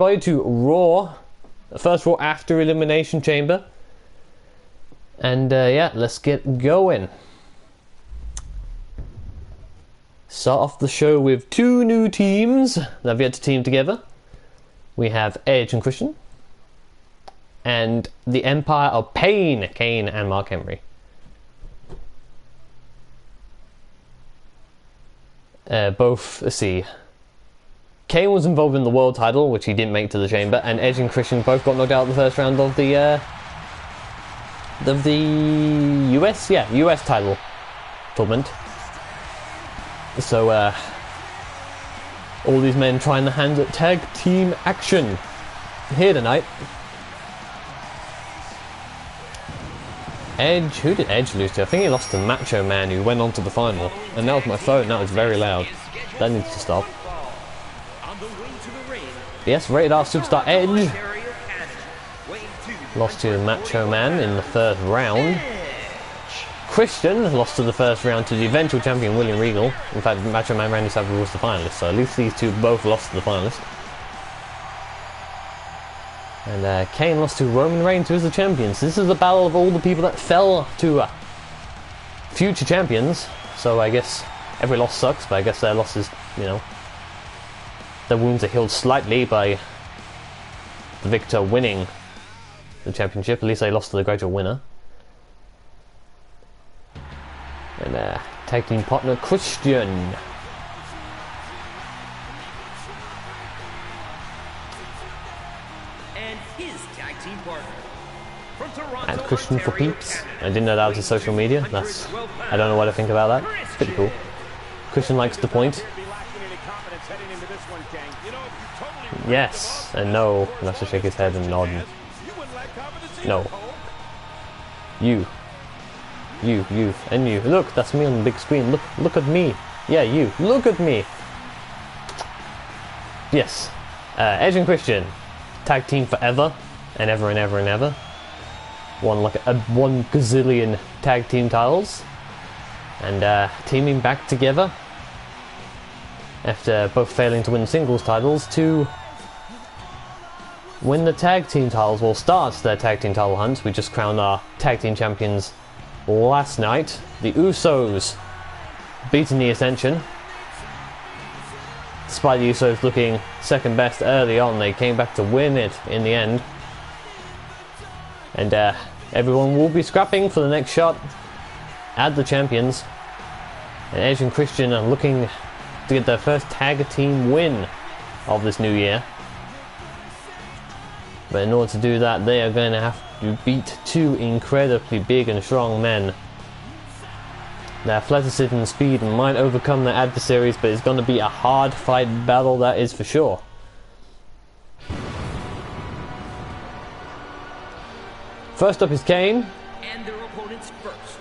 Going to Raw, the first Raw after Elimination Chamber. And yeah, let's get going. Start off the show with two new teams that have yet to team together. We have Edge and Christian. And the Empire of Pain, Kane and Mark Henry. Both, let's see. Kane was involved in the world title, which he didn't make to the chamber, and Edge and Christian both got knocked out in the first round of the US title tournament. So all these men trying their hands at tag team action here tonight. Edge, who did Edge lose to? I think he lost to Macho Man, who went on to the final. And that was my phone, that was very loud. That needs to stop. Yes, rated R superstar Edge lost to Macho Man in the first round. Christian lost to the first round to the eventual champion William Regal. In fact, Macho Man Randy Savage was the finalist, so at least these two both lost to the finalist. And Kane lost to Roman Reigns, who is the champion. So this is the battle of all the people that fell to future champions. So I guess every loss sucks, but I guess their losses, you know, their wounds are healed slightly by the victor winning the championship. At least they lost to the greater winner. And tag team partner Christian. And his tag team partner from Toronto, At Christian for peeps. I didn't know that was his social media. I don't know what to think about that. It's pretty cool. Christian likes the point. Yes and no. He has to shake his head and nod. No. You, and you. Look, that's me on the big screen. Look at me. Yeah, you. Look at me. Yes. Edge and Christian, tag team forever and ever and ever and ever. Won like one gazillion tag team titles, and teaming back together after both failing to win singles titles to win the tag team titles. Well, start their tag team title hunt. We just crowned our tag team champions last night. The Usos beating the Ascension. Despite the Usos looking second best early on, they came back to win it in the end. And everyone will be scrapping for the next shot at the champions. And Edge and Christian are looking to get their first tag team win of this new year. But in order to do that, they are going to have to beat two incredibly big and strong men. Their athleticism and speed might overcome their adversaries, but it's going to be a hard fight battle, that is for sure. First up is Kane. And their opponents first.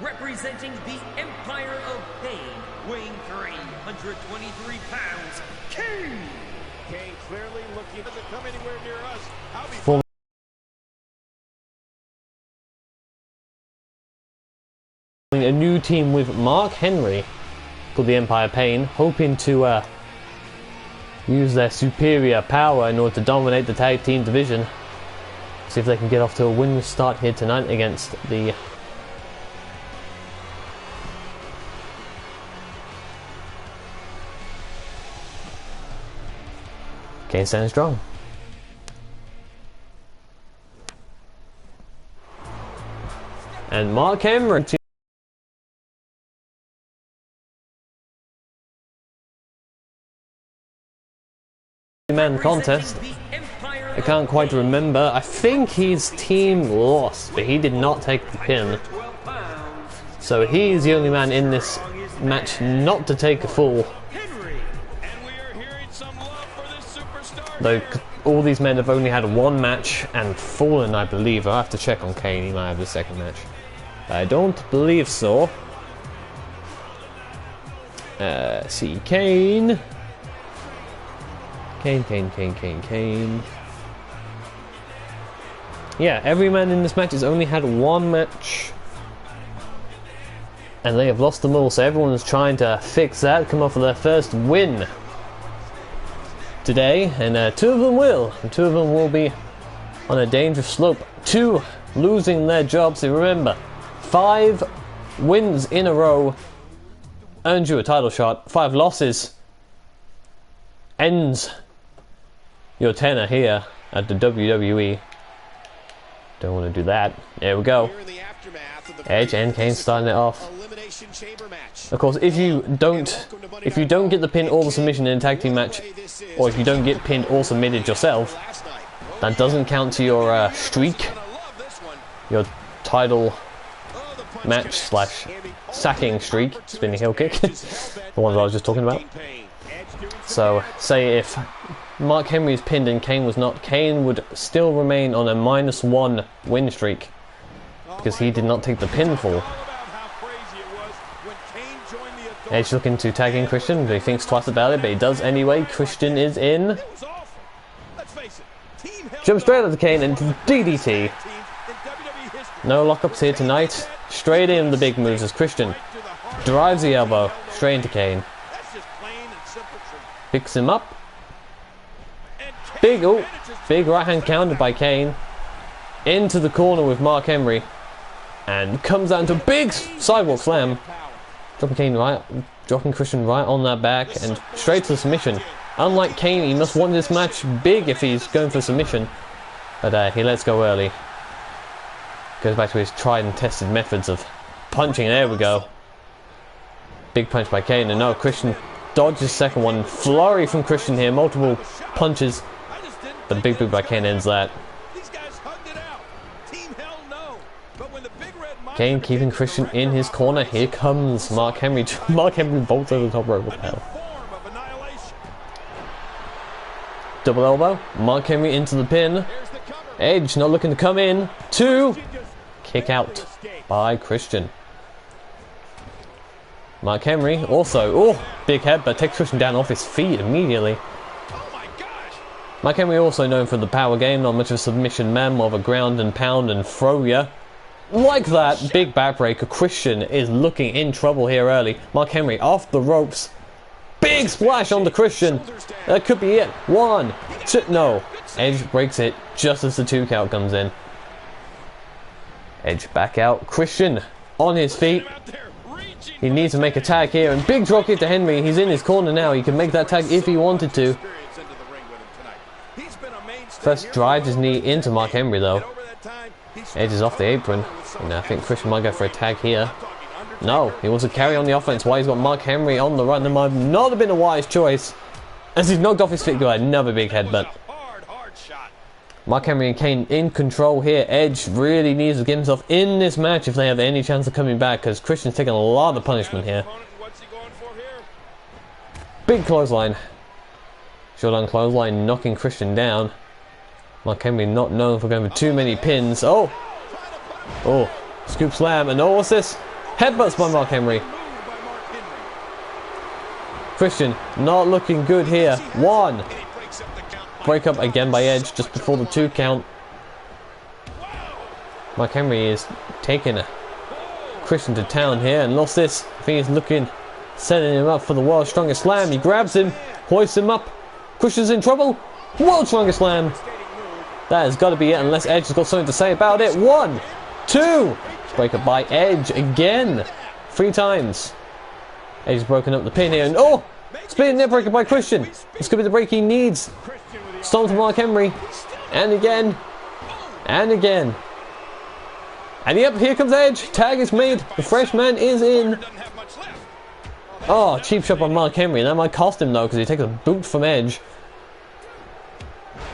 Representing the Empire of Pain, weighing 323 pounds, Kane! Kane clearly looking to come anywhere near us. A new team with Mark Henry called the Empire of Pain, hoping to use their superior power in order to dominate the tag team division. See if they can get off to a winning start here tonight against the Kane standing strong. And Mark Henry man contest. I can't quite remember. I think his team lost, but he did not take the pin. So he is the only man in this match not to take a fall. Though all these men have only had one match and fallen, I believe. I'll have to check on Kane, he might have the second match. I don't believe so. See, Kane. Kane. Yeah, every man in this match has only had one match. And they have lost them all, so everyone's trying to fix that, come off with their first win today, and two of them will. And two of them will be on a dangerous slope to losing their jobs. So remember, 5 wins in a row earns you a title shot. 5 losses ends your tenure here at the WWE. Don't want to do that. There we go. Edge and Kane starting it off. Of course, if you don't get the pin or the submission in a tag team match, or if you don't get pinned or submitted yourself, that doesn't count to your streak, your title match slash sacking streak, spinning heel kick, the ones I was just talking about. So, say if Mark Henry is pinned and Kane was not, Kane would still remain on a -1 win streak because he did not take the pinfall. Edge looking to tag in Christian, but he thinks twice about it, but he does anyway. Christian is in. Jump straight at the Kane and DDT. No lockups here tonight. Straight in the big moves as Christian drives the elbow straight into Kane. Picks him up. Big right hand counter by Kane. Into the corner with Mark Henry. And comes down to a big sidewalk slam. Dropping Christian right on that back and straight to the submission. Unlike Kane, he must want this match big if he's going for submission. But he lets go early. Goes back to his tried and tested methods of punching. There we go. Big punch by Kane. And no, Christian dodges the second one. Flurry from Christian here. Multiple punches. But the big boot by Kane ends that. Kane keeping Christian in his corner. Here comes Mark Henry. Mark Henry bolts over the top rope with hell. Double elbow. Mark Henry into the pin. Edge not looking to come in. 2. Kick out by Christian. Mark Henry also. Big head, but takes Christian down off his feet immediately. Mark Henry also known for the power game. Not much of a submission man, more of a ground and pound and throw ya. Like that, big backbreaker. Christian is looking in trouble here early. Mark Henry off the ropes. Big splash on the Christian. That could be it. 1, 2, no. Edge breaks it just as the 2 count comes in. Edge back out. Christian on his feet. He needs to make a tag here. And big drop kick to Henry. He's in his corner now. He can make that tag if he wanted to. First drives his knee into Mark Henry though. Edge is off the apron. And I think Christian might go for a tag here. No, he wants to carry on the offense while he's got Mark Henry on the run. That might not have been a wise choice. As he's knocked off his feet, got another big headbutt. Mark Henry and Kane in control here. Edge really needs to get himself in this match if they have any chance of coming back, because Christian's taking a lot of punishment here. Big clothesline. Short on clothesline, knocking Christian down. Mark Henry not known for going for too many pins. Oh, scoop slam, and what's this? Headbutts by Mark Henry. Christian not looking good here. 1. Break up again by Edge just before the 2 count. Mark Henry is taking Christian to town here and lost this. I think he's looking, setting him up for the world's strongest slam. He grabs him, hoists him up. Christian's in trouble. World's strongest slam. That has got to be it unless Edge has got something to say about it. 1, 2. Break up by Edge again. 3 times. Edge has broken up the pin here and spinning neck breaker by Christian. This could be the break he needs. Stomp to Mark Henry. And again. And again. And yep, here comes Edge. Tag is made. The freshman is in. Cheap shot by Mark Henry. That might cost him though because he takes a boot from Edge.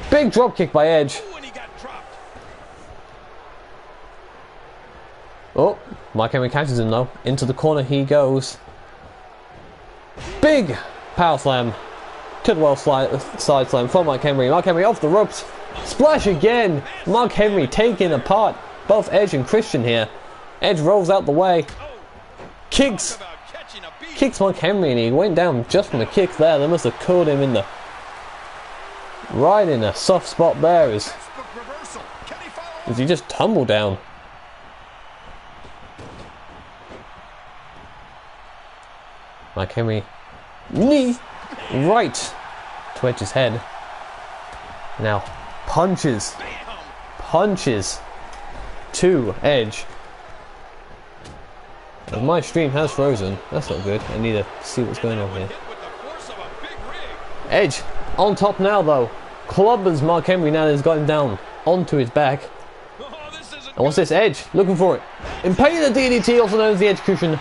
Big drop kick by Edge. Mark Henry catches him though. Into the corner he goes. Big power slam. Could well side slam from Mark Henry. Mark Henry off the ropes. Splash again. Mark Henry taking apart both Edge and Christian here. Edge rolls out the way. Kicks Mark Henry and he went down just from a kick there. They must have caught him in the right in a soft spot there as he just tumbled down. Mark Henry knee right to to Edge's head. Now, punches to Edge. And my stream has frozen. That's not good. I need to see what's going on here. Edge on top now though. Clubbers Mark Henry now has got him down onto his back. And what's this? Edge looking for it. Impaler DDT, also known as the Edge cushion.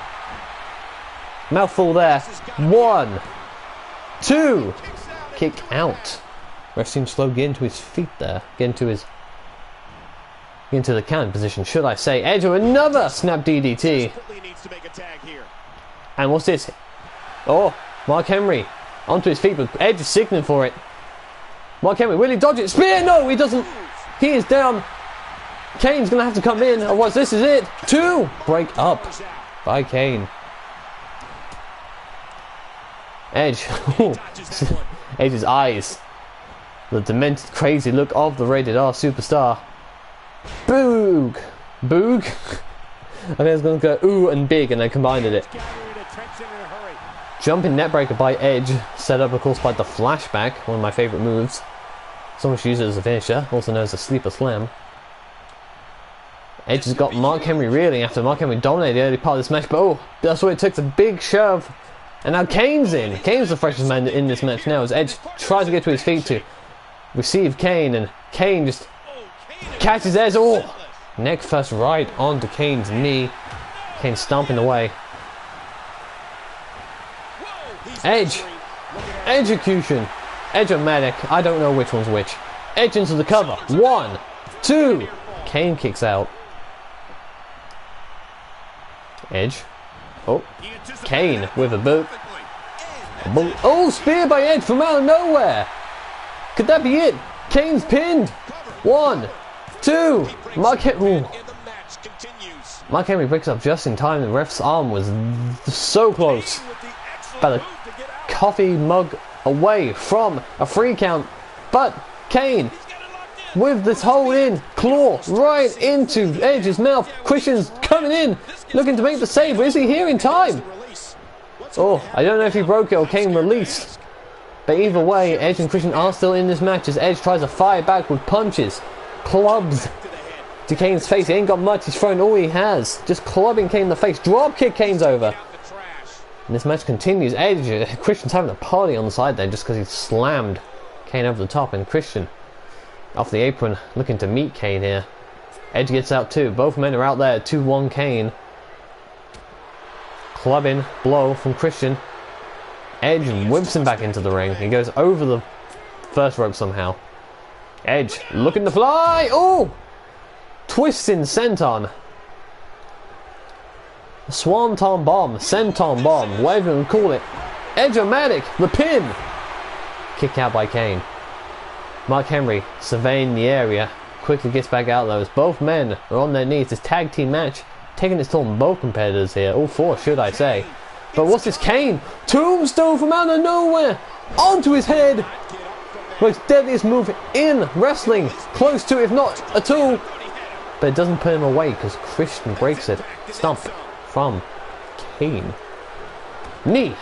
Mouthful there. 1, 2. Kick out. Ref seems slow getting to his feet there. Into the counting position, should I say. Edge with another snap DDT. And what's this? Oh, Mark Henry onto his feet, but Edge is signaling for it. Mark Henry, will he dodge it? Spear! No, he doesn't. He is down. Kane's going to have to come in, otherwise this is it. 2. Break up by Kane. Edge. Edge's eyes. The demented, crazy look of the rated R superstar. Boog! Boog? I think I was going to go ooh and big and I combined it. Jumping neckbreaker by Edge. Set up of course by the flashback. One of my favourite moves. Someone should use it as a finisher. Also known as a sleeper slam. Edge has got Mark Henry reeling after Mark Henry dominated the early part of this match. But oh, that's what it took. A big shove. And now Kane's in. Kane's the freshest man in this match now as Edge tries to get to his feet to receive Kane. And Kane just catches Edge. Oh! Neck first right onto Kane's knee. Kane stomping away. Edge. Execution. Edge-o-matic. I don't know which one's which. Edge into the cover. 1, 2. Kane kicks out. Edge. Oh. Kane with a boot. Oh, spear by Edge from out of nowhere. Could that be it? Kane's pinned. 1, 2. Mark Henry picks up just in time. The ref's arm was so close. About a coffee mug away from a free count. But Kane with this hold in, claw right into Edge's mouth. Christian's coming in, looking to make the save. Is he here in time? Oh, I don't know if he broke it or Kane released. But either way, Edge and Christian are still in this match as Edge tries to fire back with punches, clubs to Kane's face. He ain't got much, he's thrown all he has. Just clubbing Kane in the face. Drop kick, Kane's over. And this match continues. Edge, Christian's having a party on the side there just because he slammed Kane over the top. And Christian off the apron looking to meet Kane here. Edge gets out too. Both men are out there. 2-1 Kane. Clubbing blow from Christian. Edge whips him back into the ring. He goes over the first rope somehow. Edge looking to fly. Oh! Twisting senton. Swanton bomb. Senton bomb. Whatever you want to call it. Edge-o-matic. The pin. Kick out by Kane. Mark Henry surveying the area. Quickly gets back out though as both men are on their knees. This tag team match taking its toll on both competitors here. All 4 should I say. But what's this? Kane. Tombstone from out of nowhere. Onto his head. Most deadliest move in wrestling. Close to it, if not at all. But it doesn't put him away because Christian breaks it. Stomp from Kane. Knee.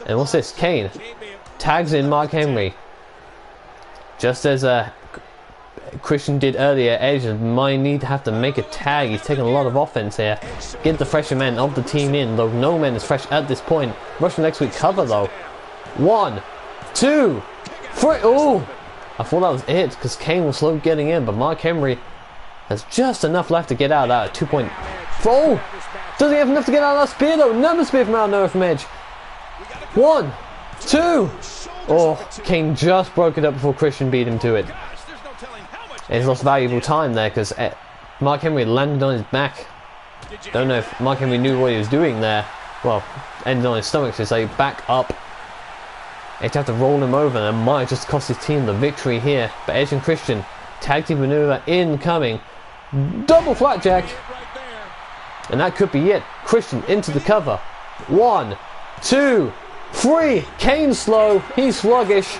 And what's this? Kane tags in Mark Henry. Just as Christian did earlier, Edge might need to have to make a tag. He's taking a lot of offense here. Get the fresher men of the team in, though no man is fresh at this point. Russian leg sweep cover though. 1, 2, 3. Oh! I thought that was it because Kane was slow getting in, but Mark Henry has just enough left to get out of that 2-point. Oh! Does he have enough to get out of that spear though? Another spear from out of nowhere from Edge. 1, 2. Oh, Kane just broke it up before Christian beat him to it. And he's lost valuable time there because Mark Henry landed on his back. Don't know if Mark Henry knew what he was doing there. Well, ended on his stomach, so say back up. Edge have to roll him over and it might just cost his team the victory here. But Edge and Christian, tag team maneuver incoming. Double flapjack. And that could be it. Christian into the cover. 1, 2, 3. Kane slow. He's sluggish.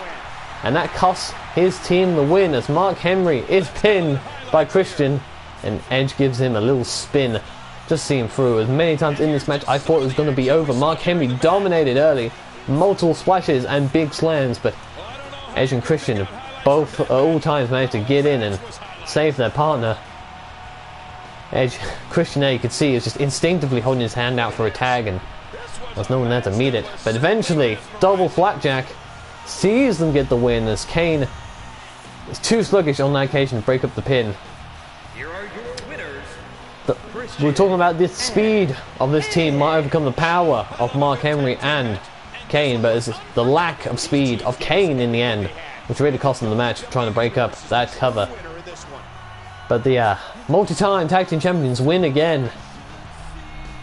And that costs his team the win as Mark Henry is pinned by Christian. And Edge gives him a little spin. Just see him through. As many times in this match I thought it was going to be over. Mark Henry dominated early. multiple splashes and big slams, but Edge and Christian both at all times managed to get in and save their partner. Christian there, you could see, is just instinctively holding his hand out for a tag, and there's no one there to meet it. But eventually, double flapjack sees them get the win as Kane is too sluggish on that occasion to break up the pin. Here are your winners. We're talking about the speed of this team might overcome the power of Mark Henry and Kane, but it's the lack of speed of Kane in the end which really cost them the match, trying to break up that cover. But the multi-time tag team champions win again,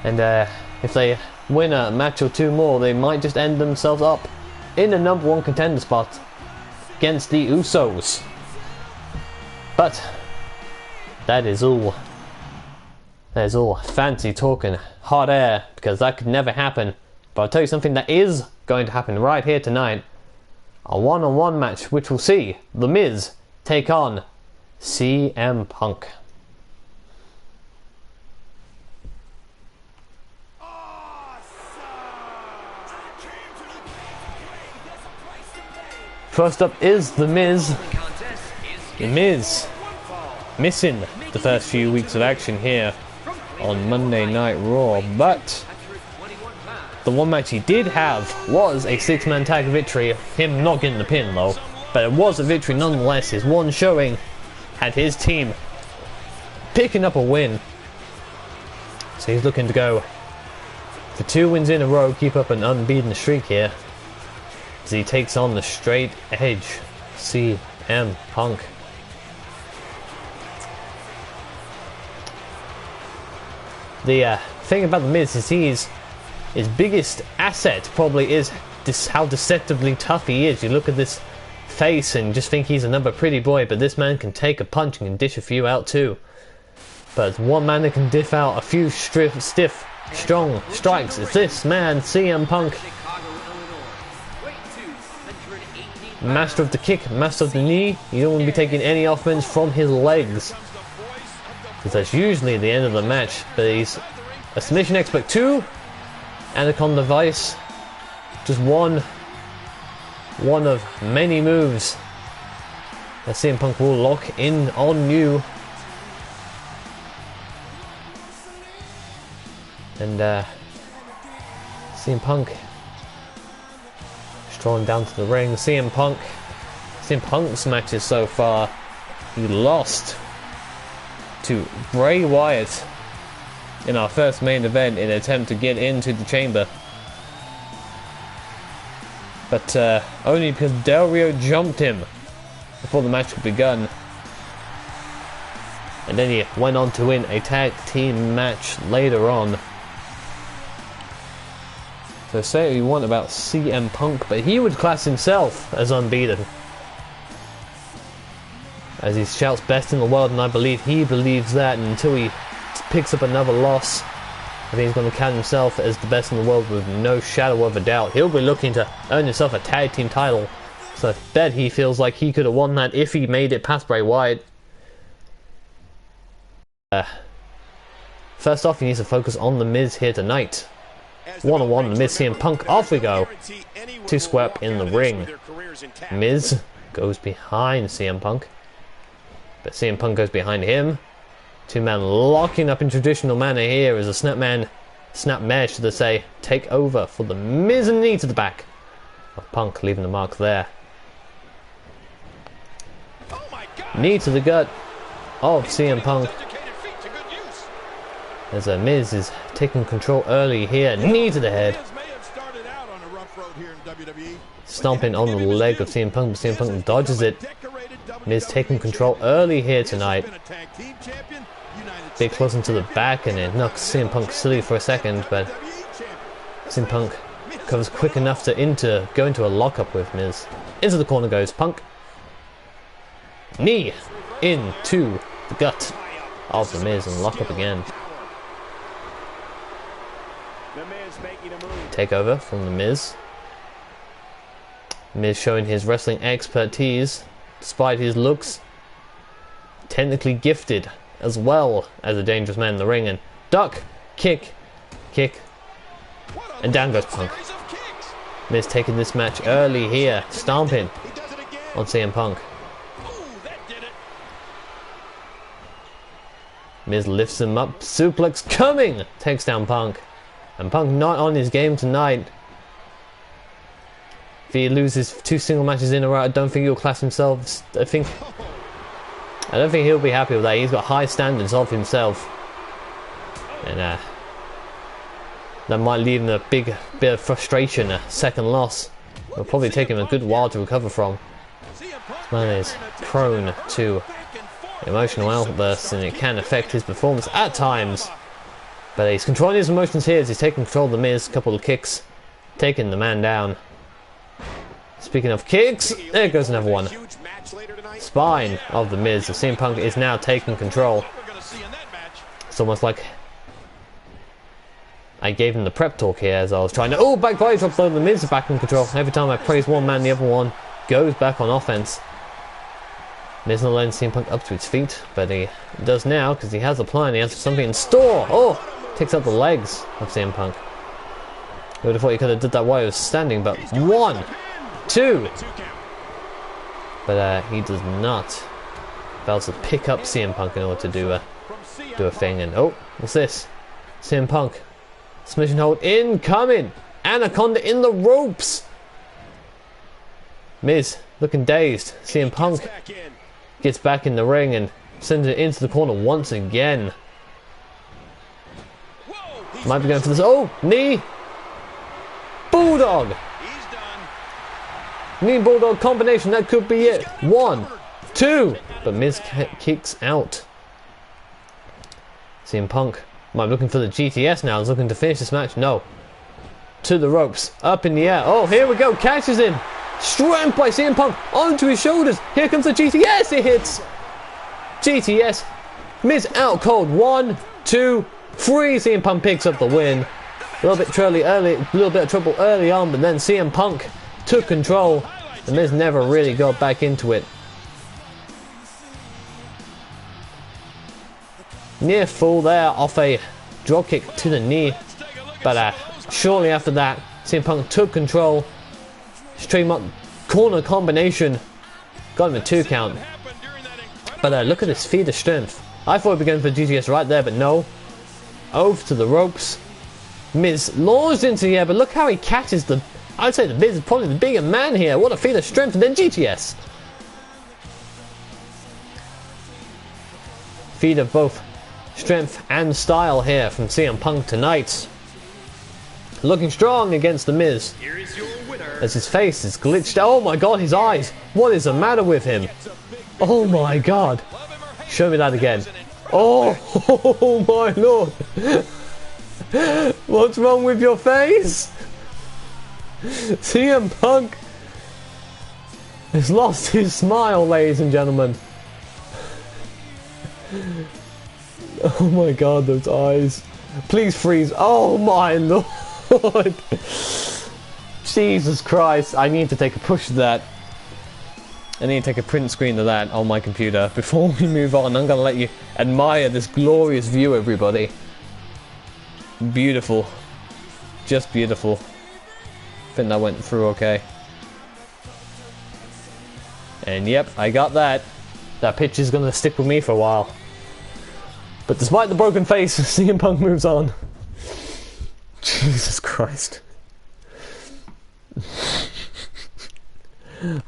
and if they win a match or two more, they might just end themselves up in the #1 contender spot against the Usos. But that is all fancy talking, hot air, because that could never happen. But I'll tell you something that is going to happen right here tonight. A one-on-one match which will see The Miz take on CM Punk. First up is The Miz. The Miz missing the first few weeks of action here on Monday Night Raw, but the one match he did have was a 6-man tag victory, him not getting the pin though, but it was a victory nonetheless. His one showing had his team picking up a win, so he's looking to go for 2 wins in a row, keep up an unbeaten streak here as he takes on the straight edge CM Punk. The thing about The Miz is his biggest asset probably is how deceptively tough he is. You look at this face and just think he's another pretty boy, but this man can take a punch and can dish a few out too. But one man that can dish out a few stiff, strong strikes is this man, CM Punk. Master of the kick, master of the knee. You don't want to be taking any offense from his legs, because that's usually the end of the match. But he's a submission expert too. Anaconda Vice, just one of many moves that CM Punk will lock in on you. And CM Punk strolling down to the ring. CM Punk's matches so far, he lost to Bray Wyatt in our first main event in an attempt to get into the chamber, but only because Del Rio jumped him before the match had begun, and then he went on to win a tag team match later on. So say what you want about CM Punk, but he would class himself as unbeaten, as he shouts best in the world, and I believe he believes that, and until he picks up another loss, I think he's going to count himself as the best in the world with no shadow of a doubt. He'll be looking to earn himself a tag team title, so I bet he feels like he could have won that if he made it past Bray Wyatt. First off, he needs to focus on The Miz here tonight. One-on-one, The Miz, CM Punk, off we go. 2 square up in the ring. Miz goes behind CM Punk, but CM Punk goes behind him. 2-man locking up in traditional manner here as a snap mesh, should I say, take over for The Miz, and knee to the back of Punk, leaving the mark there. Knee to the gut of CM Punk, as Miz is taking control early here. Knee to the head. Stomping on the leg of CM Punk, but CM Punk dodges it. Miz taking control early here tonight. Big close into the back, and it knocks CM Punk silly for a second, but CM Punk comes quick enough to go into a lockup with Miz. Into the corner goes Punk. Knee into the gut of The Miz, and lock up again. Takeover from The Miz. Miz showing his wrestling expertise, despite his looks. Technically gifted as well as a dangerous man in the ring, and duck, kick, and down goes Punk. Miz taking this match early here, stomping on CM Punk. Miz lifts him up, suplex coming, takes down Punk. And Punk not on his game tonight. If he loses 2 single matches in a row, I don't think he'll class himself. I don't think he'll be happy with that. He's got high standards of himself. And that might leave him a big bit of frustration, a second loss. It'll probably take him a good while to recover from. This man is prone to emotional outbursts and it can affect his performance at times. But he's controlling his emotions here as he's taking control of the Miz. Couple of kicks, taking the man down. Speaking of kicks, there goes another one. Spine of the Miz. The CM Punk is now taking control. It's almost like I gave him the prep talk here as I was trying to... Oh, back body drop though. The Miz is back in control. Every time I praise one man, the other one goes back on offense. Miz not letting CM Punk up to his feet, but he does now because he has a plan. He has something in store. Oh, takes out the legs of CM Punk. I would have thought he could have did that while he was standing, but 1, 2. But he does not. Fails to pick up CM Punk in order to do a thing. And oh, what's this? CM Punk. Submission hold incoming. Anaconda in the ropes. Miz looking dazed. CM Punk gets back in the ring and sends it into the corner once again. Might be going for this. Oh, knee. Bulldog. Knee bulldog combination. That could be it. 1, 2. But Miz kicks out. CM Punk might be looking for the GTS now. He's looking to finish this match. No. To the ropes. Up in the air. Oh, here we go. Catches him. Strength by CM Punk onto his shoulders. Here comes the GTS. It hits. GTS. Miz out cold. 1, 2, 3. CM Punk picks up the win. A little bit of trouble early on, but then CM Punk took control. The Miz never really got back into it. Near fall there off a drop kick to the knee, but shortly after that, CM Punk took control. Trademark corner combination, got him a 2 count. But look at this feat of strength. I thought we'd be going for GTS right there, but no. Over to the ropes. Miz launched into the air, but look how he catches the... I'd say the Miz is probably the bigger man here. What a feat of strength, and then GTS. Feat of both strength and style here from CM Punk tonight. Looking strong against the Miz. As his face is glitched. Oh my god, his eyes. What is the matter with him? Oh my god. Show me that again. Oh, oh my lord. What's wrong with your face? CM Punk has lost his smile, ladies and gentlemen. Oh my god, those eyes. Please freeze. Oh my lord. Jesus Christ. I need to take a push of that. I need to take a print screen of that on my computer. Before we move on, I'm going to let you admire this glorious view, everybody. Beautiful. Just beautiful. I think that went through okay. And yep, I got that. That picture's going to stick with me for a while. But despite the broken face, CM Punk moves on. Jesus Christ.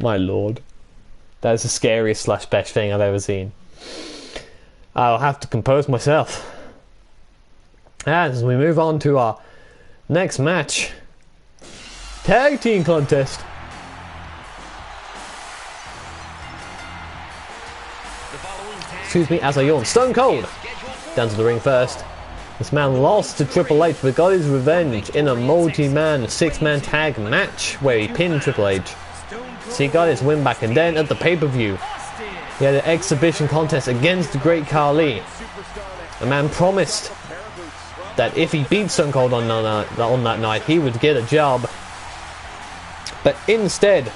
My lord. That is the scariest slash best thing I've ever seen. I'll have to compose myself. As we move on to our next match. Tag team contest. Excuse me as I yawn. Stone Cold down to the ring first. This man lost to Triple H but got his revenge in a multi-man 6-man tag match where he pinned Triple H. So he got his win back, and then at the pay-per-view he had an exhibition contest against the Great Khali. A man promised that if he beat Stone Cold on that night he would get a job. But instead,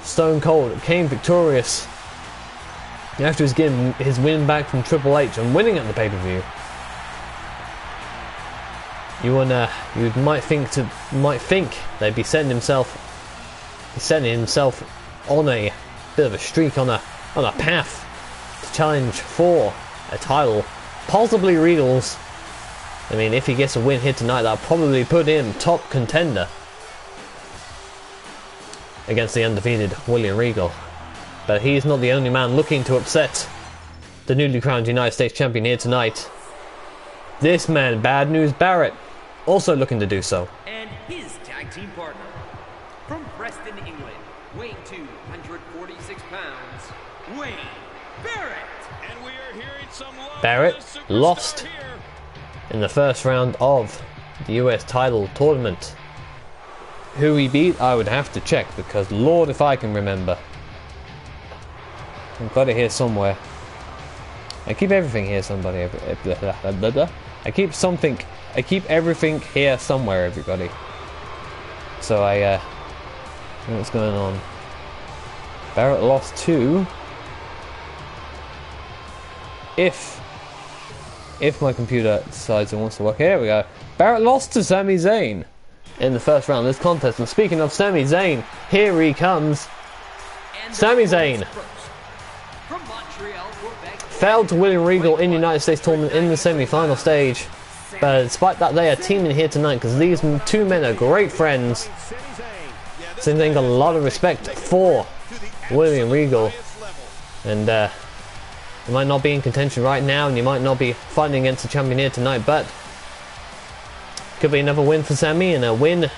Stone Cold came victorious after he's getting his win back from Triple H and winning at the pay-per-view. you might think they'd be setting himself on a bit of a streak, on a path to challenge for a title, possibly Regal's. I mean, if he gets a win here tonight, that'll probably put him top contender against the undefeated William Regal. But he's not the only man looking to upset the newly crowned United States champion here tonight. This man, Bad News Barrett, also looking to do so. And his tag team partner, from Preston, England, weighing 246 pounds, Wayne Barrett. And we are hearing some love. Barrett lost in the first round of the US title tournament. Who he beat, I would have to check, because Lord if I can remember. I've got it here somewhere. I keep everything here, somebody. I keep everything here somewhere, everybody. So I know what's going on. Barrett lost to... If my computer decides it wants to work, here we go. Barrett lost to Sami Zayn in the first round of this contest. And speaking of Sami Zayn, here he comes. Sami Zayn failed to William Regal in the United States tournament in the semi-final stage, but despite that, they are teaming here tonight because these two men are great friends. Sami Zayn got a lot of respect for William Regal, and you might not be in contention right now, and you might not be fighting against the champion here tonight, but could be another win for Sami, and a win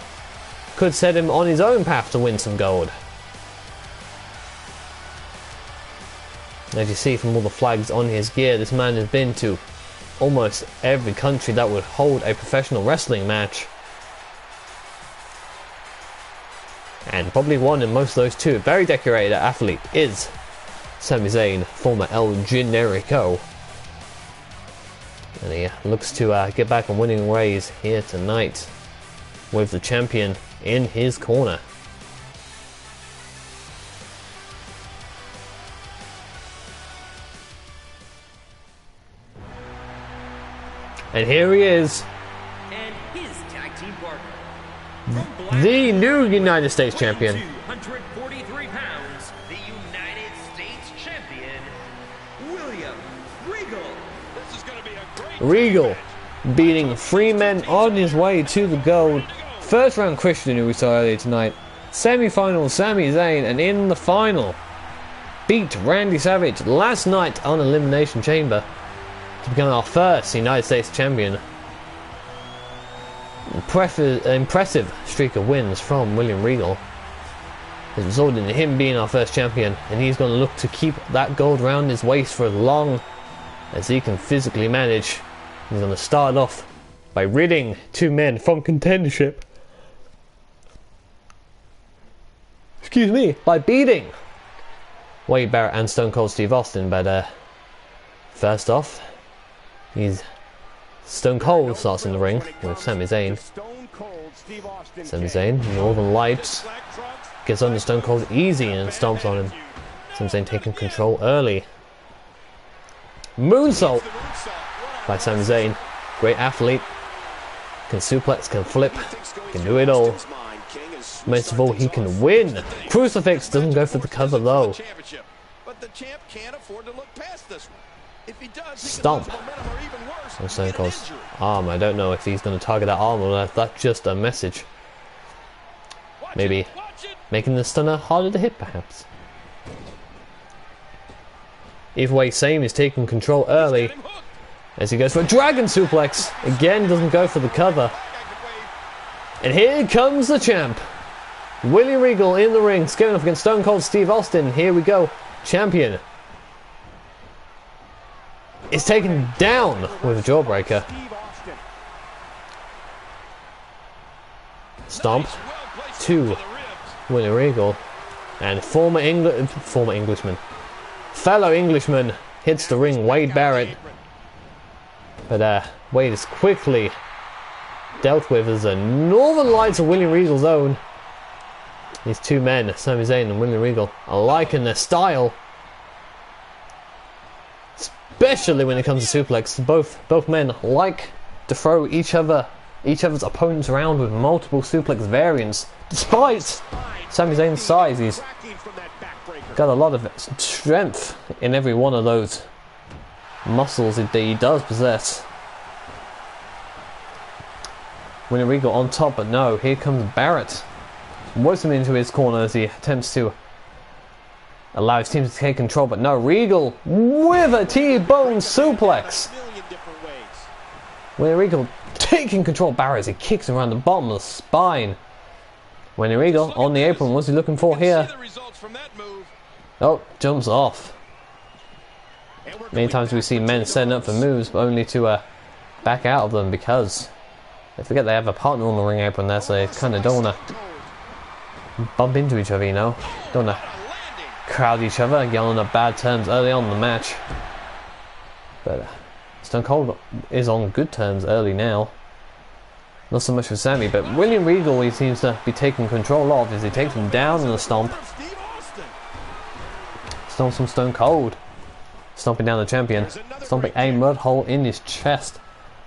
could set him on his own path to win some gold. As you see from all the flags on his gear, this man has been to almost every country that would hold a professional wrestling match, and probably won in most of those too. Very decorated athlete is Sami Zayn, former El Generico, and he looks to get back on winning ways here tonight with the champion in his corner. And here he is, and his tag team partner, the new United States champion. 243 pounds, the United States champion, William Regal. This is going to be a great Regal beating three men on his way to the gold. First round Christian, who we saw earlier tonight. Semi-final Sami Zayn, and in the final beat Randy Savage last night on Elimination Chamber to become our first United States champion. Impressive streak of wins from William Regal has resulted in him being our first champion, and he's going to look to keep that gold round his waist for as long as he can physically manage. He's going to start off by ridding two men from contendership. Excuse me, by beating Wade Barrett and Stone Cold Steve Austin. But first off, Stone Cold starts in the ring with Sami Zayn. Sami Zayn, Northern Lights, gets under Stone Cold easy and stomps on him. Sami Zayn taking control early. Moonsault by Sami Zayn. Great athlete. Can suplex, can flip, can do it all. Most of all, he can win. Crucifix doesn't go for the cover though. Stomp on Stone Cold's arm. I don't know if he's going to target that arm or if that's just a message. Maybe making the stunner harder to hit, perhaps. Either way, Sami is taking control early as he goes for a dragon suplex. Again, doesn't go for the cover. And here comes the champ, William Regal, in the ring, scaling up against Stone Cold Steve Austin. Here we go. Champion is taken down with a jawbreaker. Stomp to William Regal, and fellow Englishman hits the ring, Wade Barrett. But Wade is quickly dealt with as the Northern Lights of William Regal's own. These two men, Sami Zayn and William Regal, alike in their style, especially when it comes to suplex. Both men like to throw each other each other's opponents around with multiple suplex variants. Despite Sami Zayn's size, he's got a lot of strength in every one of those muscles that he does possess. William Regal on top, but no, here comes Barrett. Works him into his corner as he attempts to allow his team to take control, but no, Regal with a T-bone suplex. William Regal taking control of Barrett as he kicks him around the bottom of the spine. William Regal on the apron, what's he looking for here? Oh, jumps off. Many times we see men setting up for moves, but only to back out of them because they forget they have a partner on the ring apron there, so they kind of don't want to bump into each other, you know. Don't want to crowd each other, yelling at bad terms early on in the match. But Stone Cold is on good terms early now. Not so much for Sammy, but William Regal he seems to be taking control of as he takes him down in the stomp. Stomps from Stone Cold. Stomping down the champion. Stomping a mud hole in his chest.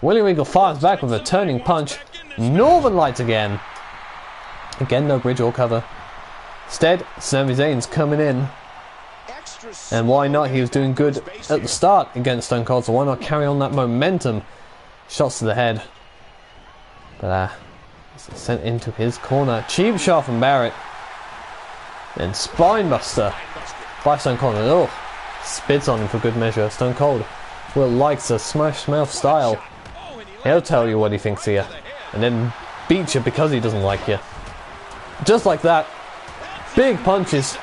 William Regal fires back with a turning punch. Northern Lights again. Again, no bridge or cover. Instead, Sami Zayn's coming in. And why not? He was doing good at the start against Stone Cold, so why not carry on that momentum? Shots to the head. But sent into his corner. Cheap shot from Barrett. And Spinebuster by Stone Cold. Oh, spits on him for good measure. Stone Cold will likes a smash mouth style. He'll tell you what he thinks of you, and then beat you because he doesn't like you. Just like that. Big punches.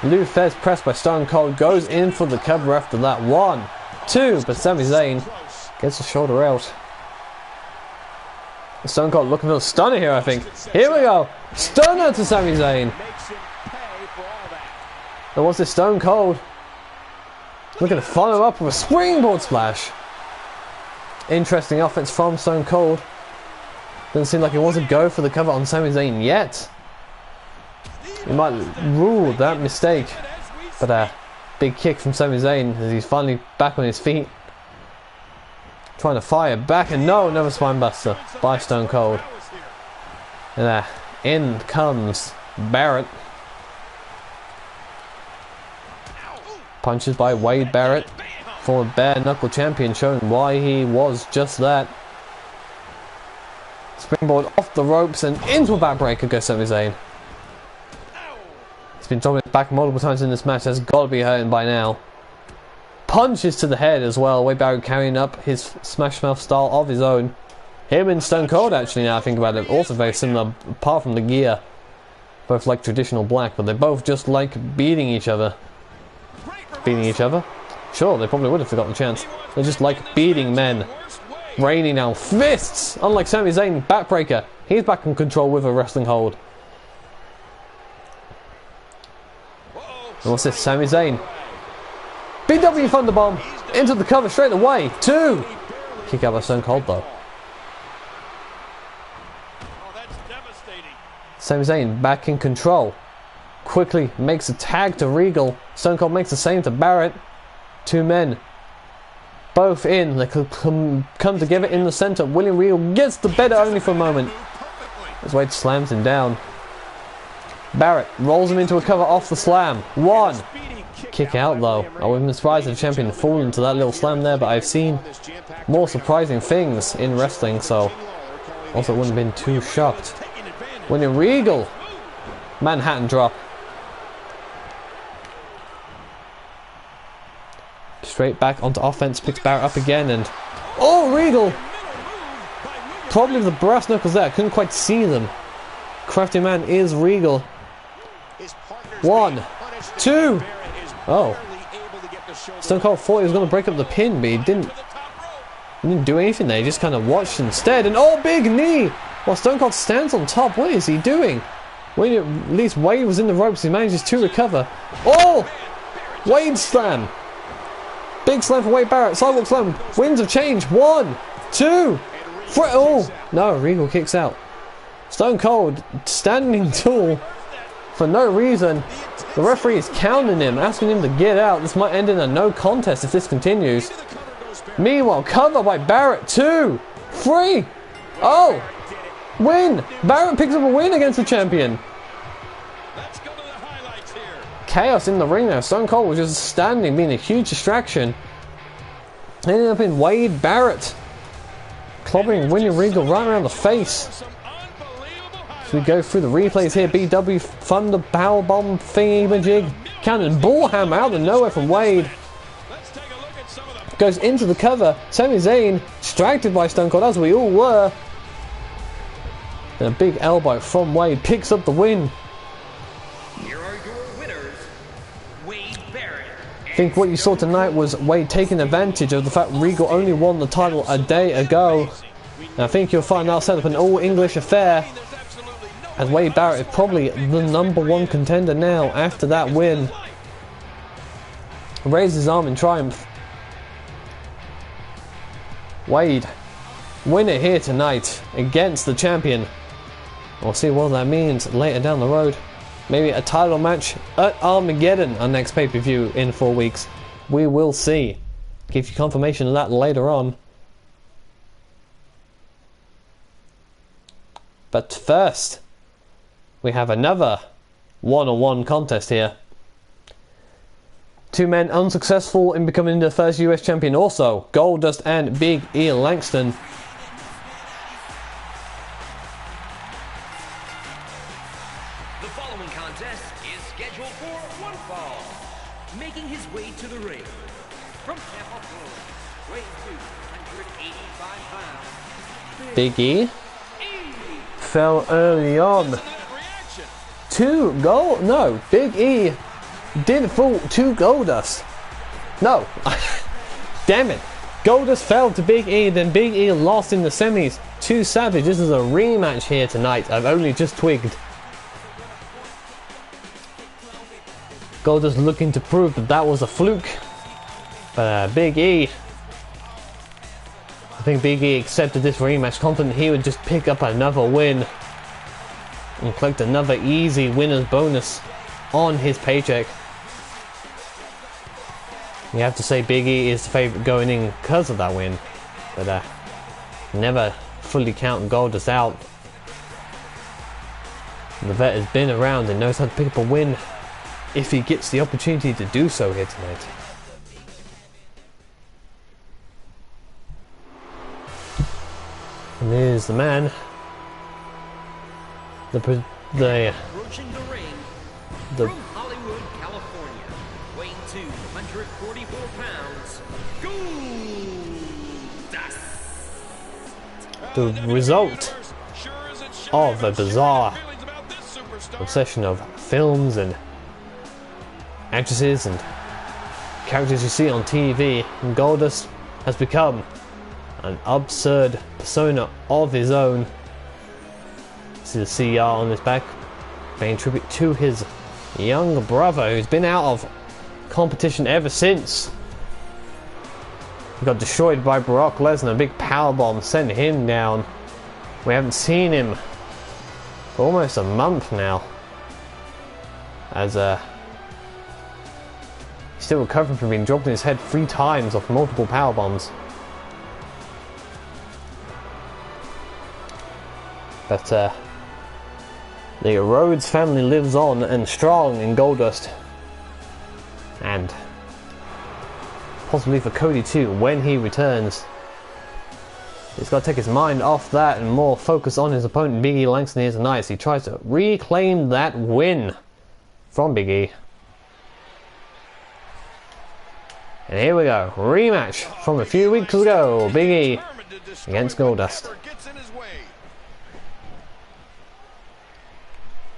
Lou Thesz pressed by Stone Cold goes in for the cover after that. 1, 2, but Sami Zayn gets the shoulder out. Stone Cold looking for a stunner here, I think. Here we go. Stunner to Sami Zayn. And what's this? Stone Cold looking to follow up with a springboard splash. Interesting offense from Stone Cold. Doesn't seem like he wants to go for the cover on Sami Zayn yet. He might rule that mistake. But big kick from Sami Zayn as he's finally back on his feet. Trying to fire back, and no, another spinebuster by Stone Cold. And in comes Barrett. Punches by Wade Barrett, former bare knuckle champion, showing why he was just that. Springboard off the ropes and into a backbreaker goes Sami Zayn. He's been dropping his back multiple times in this match. That's got to be hurting by now. Punches to the head as well. Wade Barrett carrying up his smash mouth style of his own. Him and Stone Cold actually, now I think about it, also very similar apart from the gear. Both like traditional black, but they both just like beating each other. Beating each other? Sure, they probably would have forgotten the chance. They just like beating men. Raining down fists! Unlike Sami Zayn, backbreaker. He's back in control with a wrestling hold. And what's this? Sami Zayn. BW Thunderbomb into the cover straight away. 2! Kick out by Stone Cold though. Sami Zayn back in control. Quickly makes a tag to Regal. Stone Cold makes the same to Barrett. 2 men. Both in. They could come together in the center. William Regal gets the better only for a moment. As Wade slams him down. Barrett rolls him into a cover off the slam. 1. Kick out though. I wouldn't be surprised if the champion had fallen into that little slam there, but I've seen more surprising things in wrestling, so also wouldn't have been too shocked. William Regal. Manhattan drop. Straight back onto offense, picks Barrett up again, and oh, Regal! Probably the brass knuckles there, I couldn't quite see them. Crafty man is Regal. 1, 2. Oh. Stone Cold thought he was going to break up the pin, but he didn't do anything there. He just kind of watched instead, and oh, big knee! While Stone Cold stands on top, what is he doing? When at least Wade was in the ropes, he manages to recover. Oh! Wade slam! Big slam for Wade Barrett. Sidewalk slam. Winds of change. 1, 2, 3. Oh! No, Regal kicks out. Stone Cold standing tall for no reason. The referee is counting him, asking him to get out. This might end in a no contest if this continues. Meanwhile, cover by Barrett. 2, 3. Oh! Win! Barrett picks up a win against the champion. Let's go to the highlights here. Chaos in the ring now. Stone Cold was just standing, being a huge distraction. Ended up in Wade Barrett, clobbering William Regal right around the face. Some unbelievable highlights. So we go through the replays here. BW Thunder Powerbomb thingy-majig. Counting ball hammer out of nowhere from Wade. Let's take a look at some of the Goes into the cover. Sami Zayn distracted by Stone Cold, as we all were. And a big elbow from Wade picks up the win. Here are your winners, Wade Barrett. I think what you saw tonight was Wade taking advantage of the fact Regal only won the title a day ago. And I think you'll find that set up an all-English affair, as Wade Barrett is probably the #1 contender now after that win. Raises his arm in triumph. Wade, winner here tonight against the champion. We'll see what that means later down the road. Maybe a title match at Armageddon, our next pay-per-view in 4 weeks. We will see. Give you confirmation of that later on. But first, we have another one-on-one contest here. Two men unsuccessful in becoming the first US champion also. Goldust and Big E Langston. The following contest is scheduled for one fall. Making his way to the ring from Tampa, Florida, weighing 285 pounds. Big E fell early on. Big E did fall to Goldust. No, damn it. Goldust fell to Big E, then Big E lost in the semis to Savage. This is a rematch here tonight. I've only just twigged. Goldust looking to prove that that was a fluke. But Big E, I think Big E accepted this rematch, confident he would just pick up another win and collect another easy winner's bonus on his paycheck. You have to say Big E is the favourite going in because of that win, but never fully count Goldust out. The vet has been around and knows how to pick up a win if he gets the opportunity to do so here tonight. And there's the man, Approaching the ring the from Hollywood, California, weighing 244 pounds, Goldust. the result of a bizarre obsession of films and actresses and characters you see on TV, and Goldust has become an absurd persona of his own. See the CR on his back, paying tribute to his younger brother who's been out of competition ever since. He got destroyed by Brock Lesnar, a big powerbomb sent him down. We haven't seen him for almost a month now, as he's still recovering from being dropped in his head 3 times off multiple powerbombs. But the Rhodes family lives on and strong in Goldust, and possibly for Cody too when he returns. He's got to take his mind off that and more focus on his opponent Big E Langston here tonight as he tries to reclaim that win from Big E. And here we go, rematch from a few weeks ago, Big E against Goldust.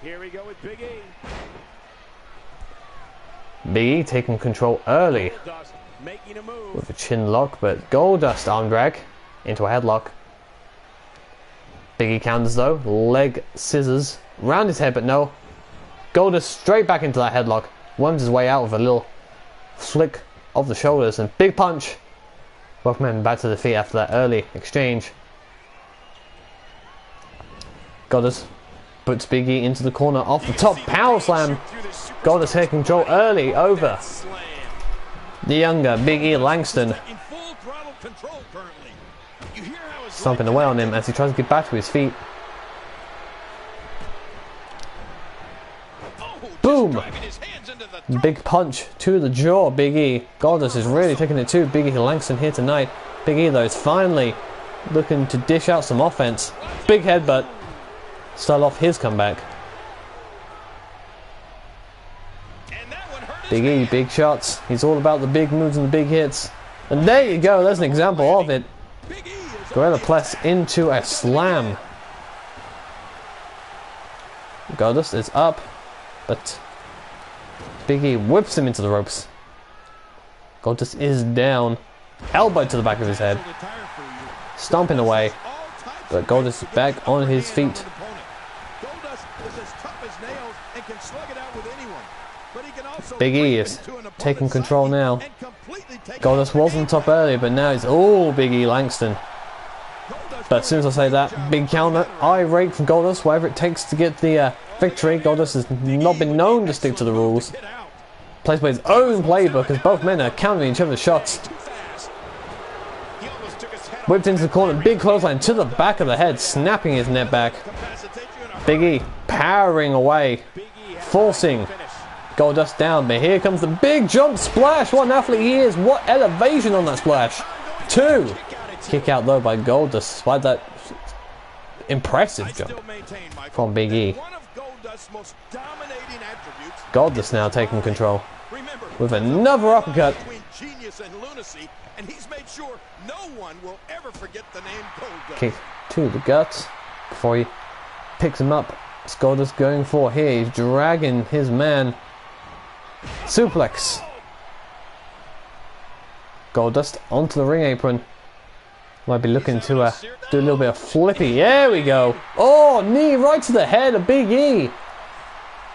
Here we go with Big E. Big E taking control early Making a move. with a chin lock, but Goldust arm drag into a headlock. Big E counters though, leg scissors round his head, but no. Goldust straight back into that headlock, worms his way out with a little flick of the shoulders and big punch. Both men back to the feet after that early exchange. Goldust puts Big E into the corner off the top, power slam. Goldust had control early over the younger Big E Langston. In full throttle control currently. You hear how his stomping away on him as he tries to get back to his feet. Boom! Big punch to the jaw, Big E. Goldust is really taking it to Big E Langston here tonight. Big E though is finally looking to dish out some offense. Big headbutt. Start off his comeback. Big E, big shots. He's all about the big moves and the big hits. And there you go, there's an example of it. Gorilla Press into a slam. Goldust is up, but Big E whips him into the ropes. Goldust is down. Elbow to the back of his head. Stomping away. But Goldust is back on his feet. Big E is taking control now. Goldust was on top earlier, but now it's all Big E Langston. But as soon as I say that, big counter, irate from Goldust, whatever it takes to get the victory. Goldust has not been known to stick to the rules. Plays by his own playbook as both men are countering each other's shots. Whipped into the corner, big clothesline to the back of the head, snapping his neck back. Big E powering away, forcing Goldust down, but here comes the big jump splash. What an athlete he is. What elevation on that splash. 2. Kick out though by Goldust, despite that impressive jump from Big E. Goldust now taking control with another uppercut. Kick to the guts before he picks him up. Goldust going for here. He's dragging his man. Suplex. Goldust onto the ring apron. Might be looking to do a little bit of flippy. There we go. Oh, knee right to the head of Big E.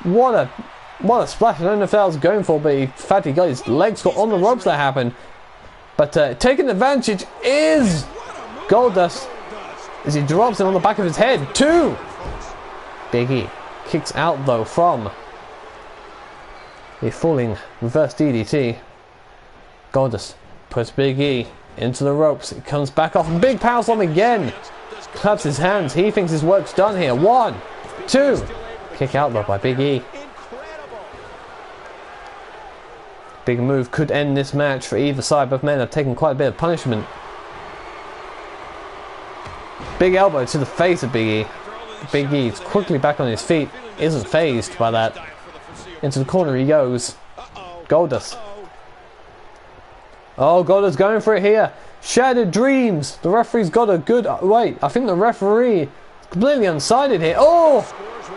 What a splash. I don't know if that was going for, but in fact he got his legs got on the ropes. That happened. But taking advantage is Goldust as he drops him on the back of his head. 2. Big E kicks out though from a falling reverse DDT. Goldust puts Big E into the ropes. It comes back off. Big power slam again. Claps his hands. He thinks his work's done here. 1, 2. Kick out though by Big E. Big move could end this match for either side. Both men have taken quite a bit of punishment. Big elbow to the face of Big E. Big E is quickly back on his feet. Isn't phased by that. Into the corner he goes. Goldust. Oh, Goldust going for it here. Shattered dreams. The referee's got a good... Wait, I think the referee is completely unsided here. Oh!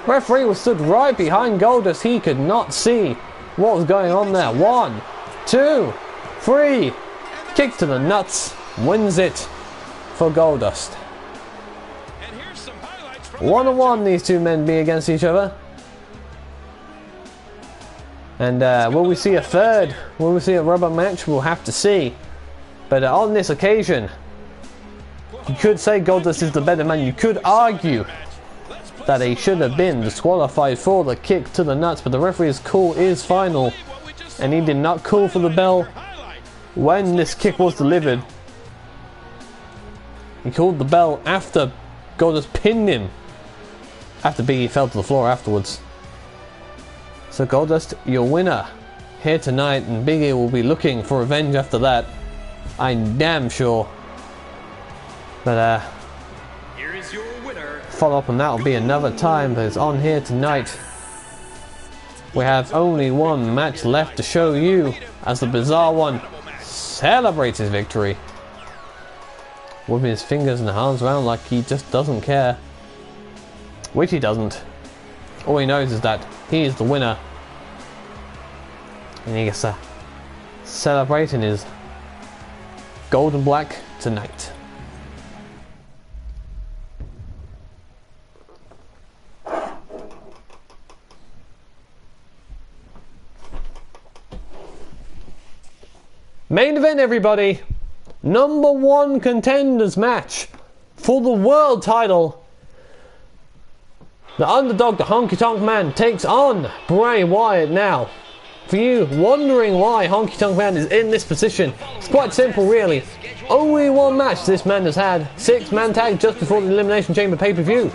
Referee was stood right behind Goldust. He could not see what was going on there. 1, 2, 3. Kick to the nuts. Wins it for Goldust. 1-1 these two men be against each other. And will we see a third? Will we see a rubber match? We'll have to see. But on this occasion, you could say Goldust is the better man. You could argue that he should have been disqualified for the kick to the nuts, but the referee's call is final, and he did not call for the bell when this kick was delivered. He called the bell after Goldust pinned him, after Big E fell to the floor afterwards. So Goldust, your winner here tonight, and Big E will be looking for revenge after that. I'm damn sure. But here is your winner. Follow up on that will be another time, but it's on here tonight. We have only one match left to show you as the Bizarre One celebrates his victory. Whipping his fingers and arms around like he just doesn't care. Which he doesn't. All he knows is that he is the winner. And he gets to celebrate in his gold and black tonight. Main event, everybody. Number 1 contenders match for the world title. The underdog, the Honky Tonk Man, takes on Bray Wyatt now. For you wondering why Honky Tonk Man is in this position, it's quite simple really. Only one match this man has had, 6-man tag just before the Elimination Chamber pay-per-view.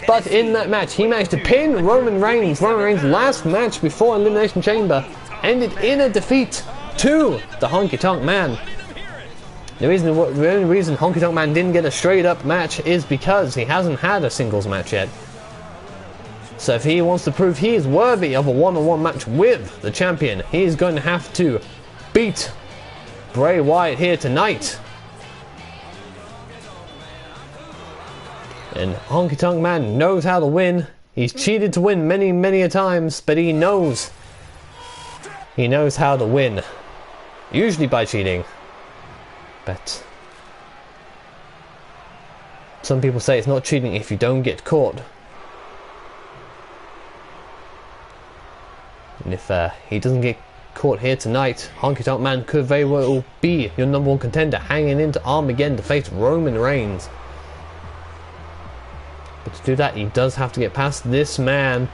But in that match, he managed to pin Roman Reigns. Roman Reigns' last match before Elimination Chamber ended in a defeat to the Honky Tonk Man. The only reason Honky Tonk Man didn't get a straight up match is because he hasn't had a singles match yet. So if he wants to prove he is worthy of a one-on-one match with the champion, he is going to have to beat Bray Wyatt here tonight. And Honky Tonk Man knows how to win. He's cheated to win many a times, but he knows how to win. Usually by cheating. But some people say it's not cheating if you don't get caught. And if he doesn't get caught here tonight, Honky Tonk Man could very well be your #1 contender, hanging into Armageddon to face Roman Reigns. But to do that, he does have to get past this man.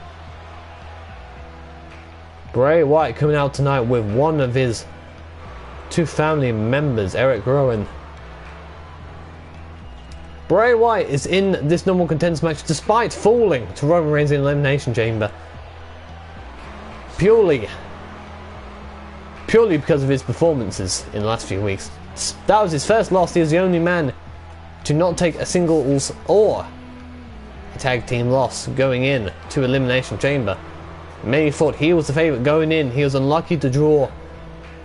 Bray Wyatt coming out tonight with one of his 2 family members, Eric Rowan. Bray Wyatt is in this #1 contenders match despite falling to Roman Reigns in the Elimination Chamber. Purely because of his performances in the last few weeks. That was his first loss. He was the only man to not take a singles or a tag team loss going in to Elimination Chamber. Many thought he was the favourite going in. He was unlucky to draw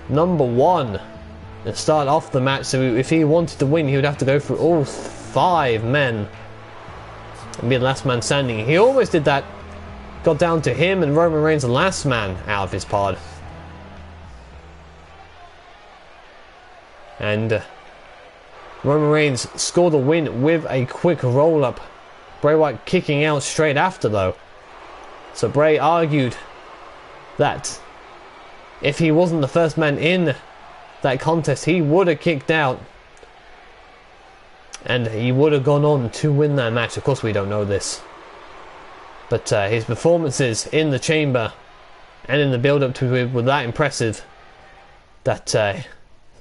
#1 and start off the match, so if he wanted to win he would have to go through all 5 men and be the last man standing. He almost did that. Got down to him and Roman Reigns, the last man out of his pod. And Roman Reigns scored a win with a quick roll-up. Bray Wyatt kicking out straight after though. So Bray argued that if he wasn't the first man in that contest, he would have kicked out. And he would have gone on to win that match. Of course we don't know this. But his performances in the chamber and in the build-up to it were that impressive that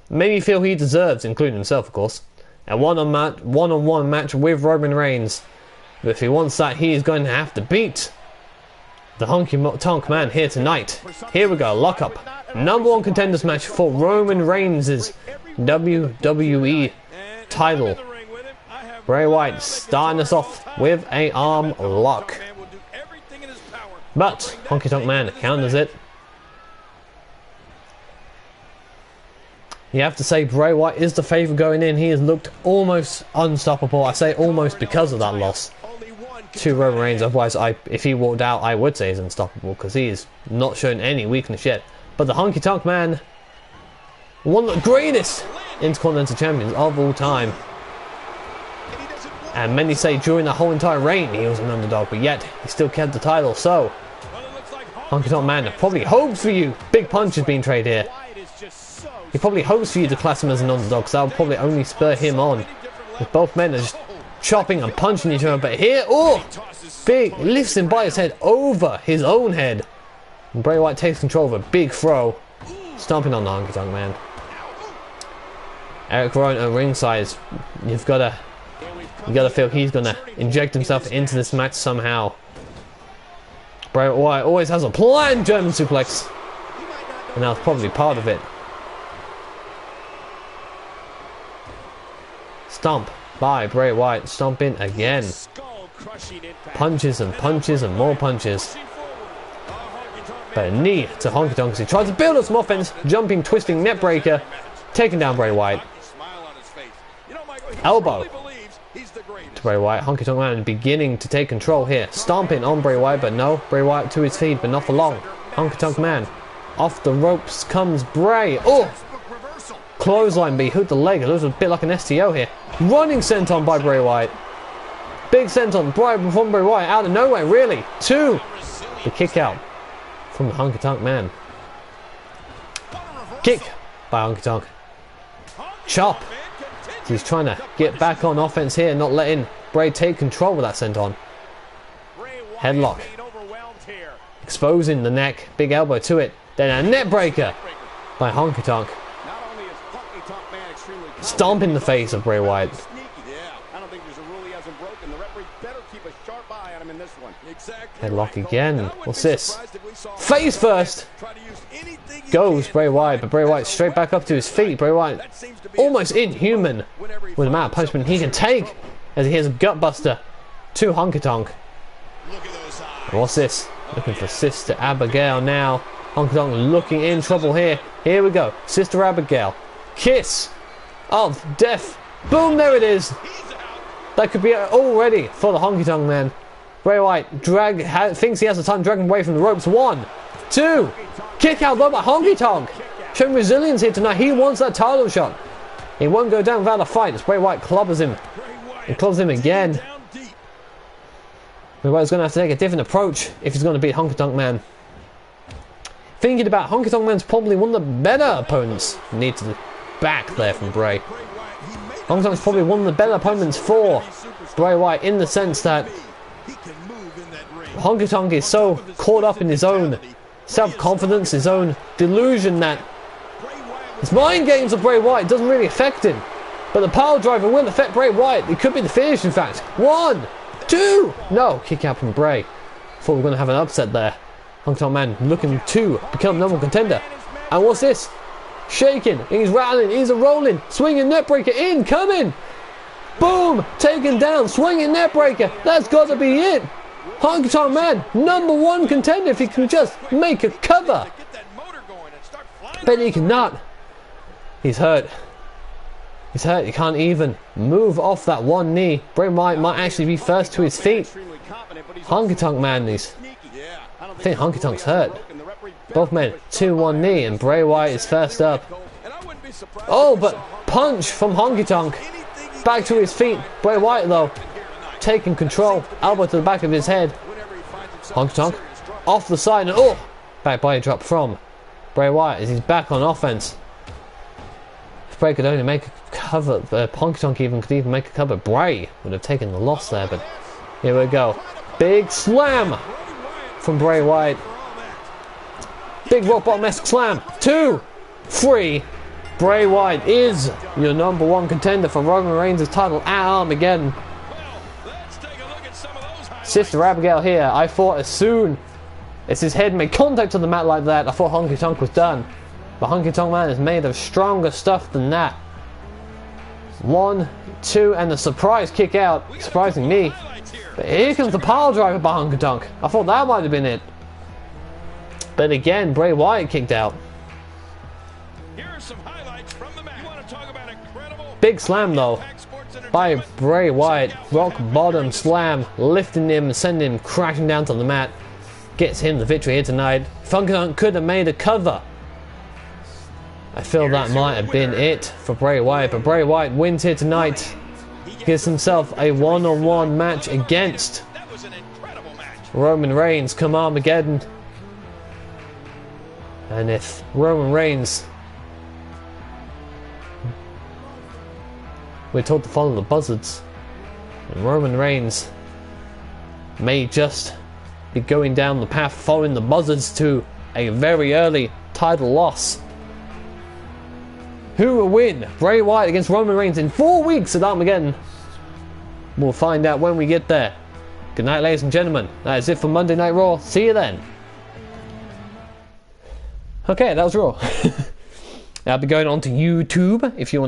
made me feel he deserves, including himself of course, a one-on-one match with Roman Reigns. But if he wants that, he is going to have to beat the Honky Tonk Man here tonight. Here we go, lock up. #1 contenders match for Roman Reigns' WWE title. Bray Wyatt starting us off with a arm lock. But Honky Tonk Man counters it. You have to say Bray Wyatt is the favourite going in. He has looked almost unstoppable. I say almost because of that loss to Roman Reigns. Otherwise, if he walked out, I would say he's unstoppable because he has not shown any weakness yet. But the Honky Tonk Man, one of the greatest Intercontinental Champions of all time. And many say during the whole entire reign he was an underdog, but yet he still kept the title. So Honky Tonk Man probably hopes for you. Big punch is being traded here. He probably hopes for you to class him as an underdog, because that will probably only spur him on. With both men are just chopping and punching each other. But here, oh! Big lifts him by his head over his own head. And Bray Wyatt takes control of a big throw. Stomping on the Honky Tonk Man. Eric Rowan at ringside. You've got to feel he's going to inject himself into this match somehow. Bray Wyatt always has a plan. German suplex. And that's probably part of it. Stomp by Bray Wyatt. Stomping again. Punches and punches and more punches. But a knee to Honky Tonk as he tries to build up some offense. Jumping, twisting, net breaker. Taking down Bray Wyatt. Elbow to Bray Wyatt. Honky Tonk Man beginning to take control here. Stomping on Bray Wyatt, but no. Bray Wyatt to his feet, but not for long. Honky Tonk Man. Off the ropes comes Bray. Oh! Clothesline, but he hooked the leg. It looks a bit like an STO here. Running senton by Bray Wyatt. Big senton from Bray Wyatt out of nowhere, really. 2. The kick out from the Honky Tonk Man. Kick by Honky Tonk. Chop. He's trying to get back on offense here, not letting Bray take control with that senton. Headlock. Exposing the neck. Big elbow to it. Then a net breaker by Honky Tonk. Not only is Honky Tonk Man extremely Stomp in the face of Bray Wyatt. sneaky. Yeah, I don't think there's a rule he hasn't broken. The referee better keep a sharp eye on him in this one. Exactly. Headlock again. What's this? Face first. Goes Bray Wyatt, but Bray Wyatt straight back up to his feet. Bray Wyatt almost inhuman with the amount of punishment he can take as he hits a gutbuster to Honky Tonk. What's this? Looking for Sister Abigail now. Honky Tonk looking in trouble here. Here we go. Sister Abigail. Kiss of death. Boom, there it is. That could be all ready for the Honky Tonk Man. Bray Wyatt thinks he has the time to drag him away from the ropes. 1, 2. Kick out though by Honky Tonk. Showing resilience here tonight. He wants that title shot. He won't go down without a fight as Bray Wyatt clobbers him. He clobbers him again. Bray Wyatt's going to have to take a different approach if he's going to beat Honky Tonk Man. Thinking about Honky Tonk Man's probably one of the better opponents. Need to back there from Bray. Honky Tonk's probably one of the better opponents for Bray Wyatt in the sense that Honky Tonk is so caught up in his own self-confidence, his own delusion that his mind games of Bray Wyatt doesn't really affect him. But the power driver will affect Bray Wyatt. It could be the finish, in fact. 1, 2. No, kick out from Bray. Thought we were going to have an upset there. Honky Tonk Man looking to become number one contender. And what's this? Shaking, he's rattling, he's a rolling, swinging neckbreaker in, coming. Boom, taken down, swinging neckbreaker. That's got to be it. Honky Tonk Man, number one contender if he can just make a cover. But he cannot. He's hurt. He's hurt. He can't even move off that one knee. Bray Wyatt might actually be first to his feet. Honky Tonk Man, I think Honky Tonk's hurt. Both men, 2-1 knee, and Bray Wyatt is first up. Oh, but punch from Honky Tonk. Back to his feet. Bray Wyatt, though, taking control. Elbow to the back of his head. Honky Tonk off the side, and oh! Back body drop from Bray Wyatt as he's back on offense. If Bray could only make a cover, Honky Tonk could even make a cover, Bray would have taken the loss there, but here we go. Big slam from Bray Wyatt. Big rock bottom-esque slam. 2, 3. Bray Wyatt is your number one contender for Roman Reigns' title at Armageddon. Sister Abigail here. I thought as soon as his head made contact to the mat like that, I thought Honky Tonk was done. But Honky Tonk Man is made of stronger stuff than that. 1, 2, and the surprise kick out. Surprising me. But here comes the pile driver by Honky Tonk. I thought that might have been it. But again, Bray Wyatt kicked out. Here are some highlights from the match. You want to talk about incredible Big slam though by Bray Wyatt. Rock bottom slam, lifting him and sending him crashing down to the mat. Gets him the victory here tonight. Honky Tonk could have made a cover. I feel that might have been it for Bray Wyatt, but Bray Wyatt wins here tonight. Gives himself a one-on-one match against Roman Reigns come Armageddon. And if Roman Reigns, we're told to follow the buzzards, and Roman Reigns may just be going down the path following the buzzards to a very early title loss. Who will win? Bray Wyatt against Roman Reigns in 4 weeks at Armageddon. We'll find out when we get there. Good night, ladies and gentlemen. That is it for Monday Night Raw. See you then. Okay, that was Raw. I'll be going on to YouTube if you want to